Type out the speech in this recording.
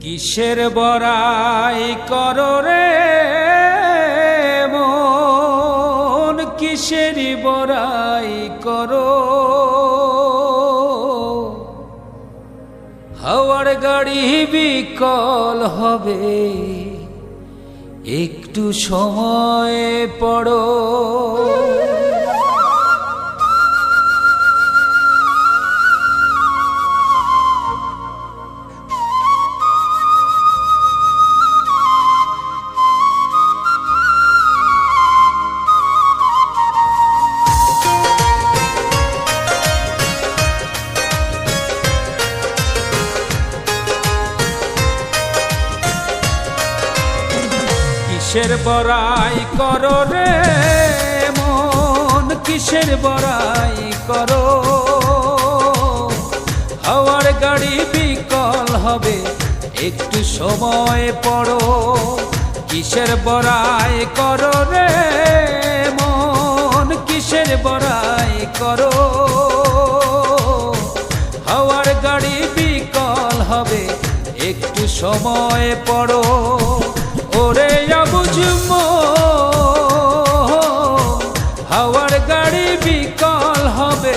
কিসের বড়াই করো রে মন, কিসের বড়াই করো। হাওয়ার গাড়ি বিকল হবে, একটু সময় পড়ো। কিসের বড়াই করো রে মন, কিসের বড়াই করো। হাওয়ার গাড়ি বিকল হবে, একটু সময় পড়ো। কিসের বড়াই করো রে মন, কিসের বড়াই করো। হাওয়ার গাড়ি বিকল হবে, একটু সময় পড়ো। ওরে বুঝবো হাওয়ার গাড়ি বিকল হবে,